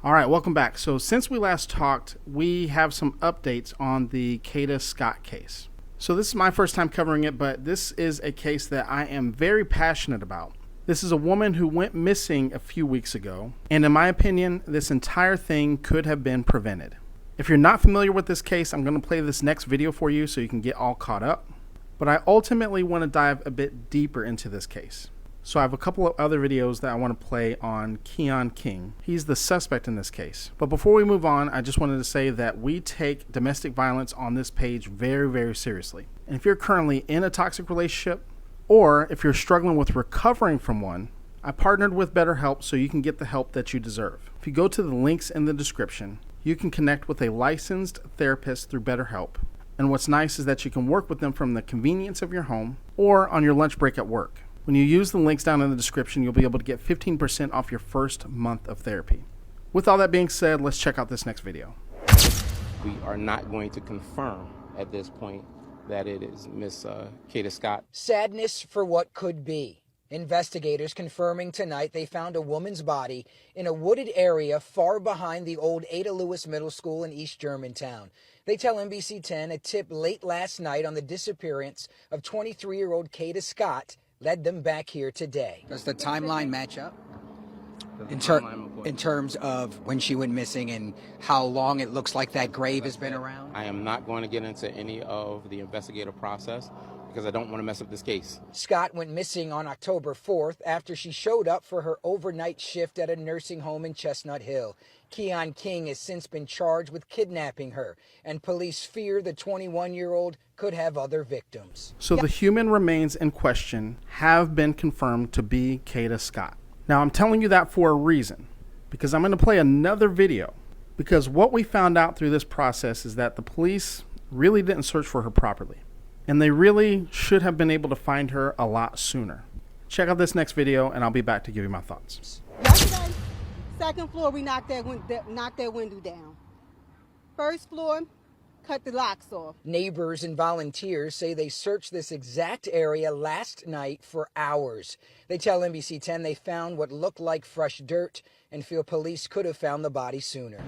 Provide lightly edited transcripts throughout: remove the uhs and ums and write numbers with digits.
All right, welcome back. So since we last talked, we have some updates on the Kada Scott case. So this is my first time covering it, but this is a case that I am very passionate about. This is a woman who went missing a few weeks ago, and in my opinion, this entire thing could have been prevented. If you're not familiar with this case, I'm going to play this next video for you so you can get all caught up. But I ultimately want to dive a bit deeper into this case. So I have a couple of other videos that I want to play on Keon King. He's the suspect in this case. But before we move on, I just wanted to say that we take domestic violence on this page very, very seriously. And if you're currently in a toxic relationship, or if you're struggling with recovering from one, I partnered with BetterHelp so you can get the help that you deserve. If you go to the links in the description, you can connect with a licensed therapist through BetterHelp. And what's nice is that you can work with them from the convenience of your home or on your lunch break at work. When you use the links down in the description, you'll be able to get 15% off your first month of therapy. With all that being said, let's check out this next video. We are not going to confirm at this point that it is Miss Kada Scott. Sadness for what could be. Investigators confirming tonight they found a woman's body in a wooded area far behind the old Adah Lewis Middle School in East Germantown. They tell NBC 10 a tip late last night on the disappearance of 23-year-old Kada Scott led them back here today. Does the timeline match up in terms of when she went missing and how long it looks like that grave has been around? I am not going to get into any of the investigative process because I don't want to mess up this case. Scott went missing on October 4th after she showed up for her overnight shift at a nursing home in Chestnut Hill. Keon King has since been charged with kidnapping her, and police fear the 21-year-old could have other victims. So the human remains in question have been confirmed to be Kada Scott. Now I'm telling you that for a reason, because I'm going to play another video, because what we found out through this process is that the police really didn't search for her properly, and they really should have been able to find her a lot sooner. Check out this next video and I'll be back to give you my thoughts. Yesterday, second floor, we knocked that window down. First floor, cut the locks off. Neighbors and volunteers say they searched this exact area last night for hours. They tell NBC 10 they found what looked like fresh dirt and feel police could have found the body sooner.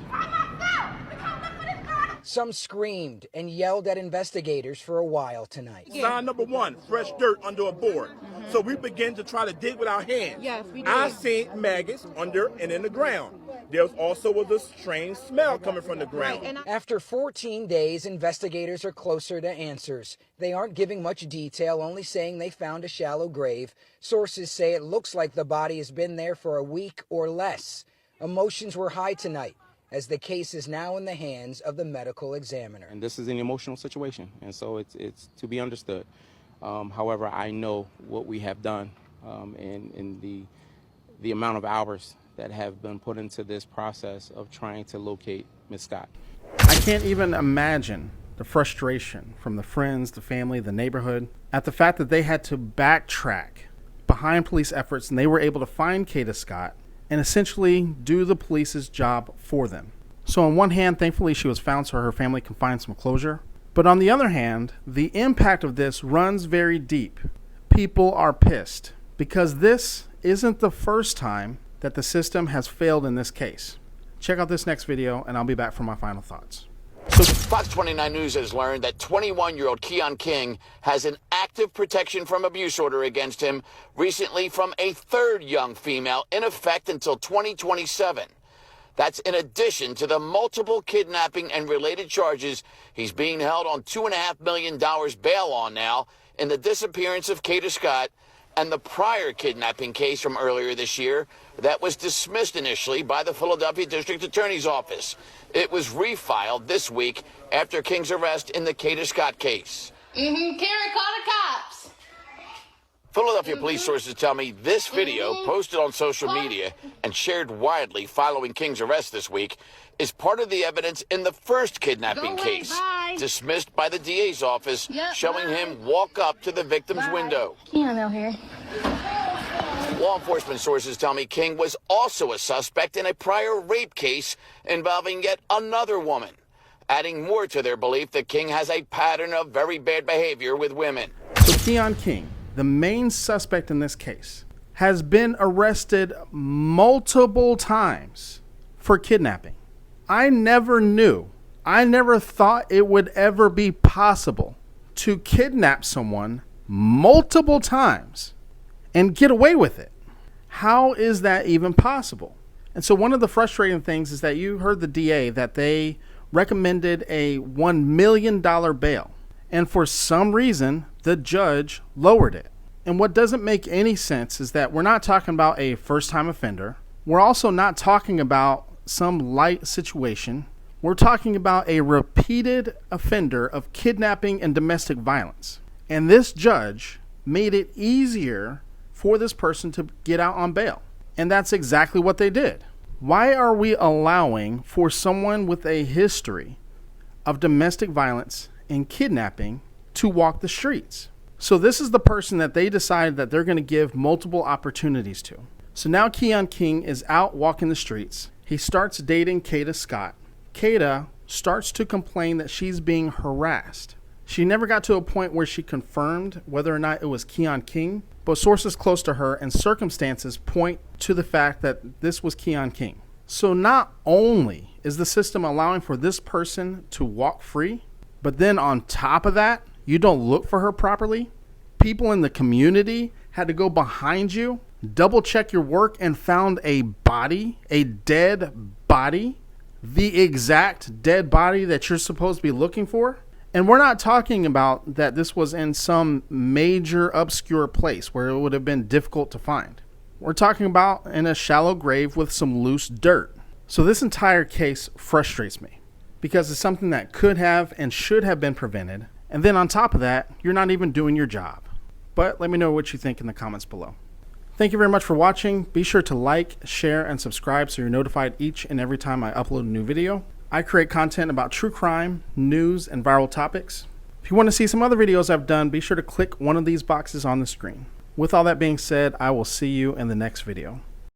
Some screamed and yelled at investigators for a while tonight. Sign number one, fresh dirt under a board. So we began to try to dig with our hands. Yes, we did. I seen maggots under and in the ground. There also was a strange smell coming from the ground. After 14 days, investigators are closer to answers. They aren't giving much detail, only saying they found a shallow grave. Sources say it looks like the body has been there for a week or less. Emotions were high tonight, as the case is now in the hands of the medical examiner. And this is an emotional situation, and so it's to be understood. However, I know what we have done in the amount of hours that have been put into this process of trying to locate Miss Scott. I can't even imagine the frustration from the friends, the family, the neighborhood at the fact that they had to backtrack behind police efforts and they were able to find Kada Scott and essentially do the police's job for them. So on one hand, thankfully she was found so her family can find some closure. But on the other hand, the impact of this runs very deep. People are pissed because this isn't the first time that the system has failed in this case. Check out this next video and I'll be back for my final thoughts. Fox 29 News has learned that 21-year-old Keon King has an active protection from abuse order against him recently from a third young female in effect until 2027. That's in addition to the multiple kidnapping and related charges he's being held on $2.5 million bail on now in the disappearance of Kada Scott and the prior kidnapping case from earlier this year that was dismissed initially by the Philadelphia District Attorney's Office. It was refiled this week after King's arrest in the Kada Scott case. Karen, call the cops. Philadelphia police sources tell me this video, posted on social media and shared widely following King's arrest this week, is part of the evidence in the first kidnapping case, dismissed by the DA's office, showing him walk up to the victim's window. Keon out here. Law enforcement sources tell me King was also a suspect in a prior rape case involving yet another woman, adding more to their belief that King has a pattern of very bad behavior with women. So Keon King, the main suspect in this case, has been arrested multiple times for kidnapping. I never knew, I never thought it would ever be possible to kidnap someone multiple times and get away with it. How is that even possible? And so one of the frustrating things is that you heard the DA that they recommended a $1 million bail. And for some reason, the judge lowered it. And what doesn't make any sense is that we're not talking about a first-time offender. We're also not talking about some light situation. We're talking about a repeated offender of kidnapping and domestic violence. And this judge made it easier for this person to get out on bail. And that's exactly what they did. Why are we allowing for someone with a history of domestic violence and kidnapping to walk the streets? So this is the person that they decided that they're going to give multiple opportunities to. So now Keon King is out walking the streets. He starts dating Kada Scott. Kada starts to complain that she's being harassed. She never got to a point where she confirmed whether or not it was Keon King, but sources close to her and circumstances point to the fact that this was Keon King. So not only is the system allowing for this person to walk free, but then on top of that, you don't look for her properly. People in the community had to go behind you, double check your work, and found a body, a dead body, the exact dead body that you're supposed to be looking for. And we're not talking about that this was in some major obscure place where it would have been difficult to find. We're talking about in a shallow grave with some loose dirt. So this entire case frustrates me because it's something that could have and should have been prevented. And then on top of that, you're not even doing your job. But let me know what you think in the comments below. Thank you very much for watching. Be sure to like, share, and subscribe so you're notified each and every time I upload a new video. I create content about true crime, news, and viral topics. If you want to see some other videos I've done, be sure to click one of these boxes on the screen. With all that being said, I will see you in the next video.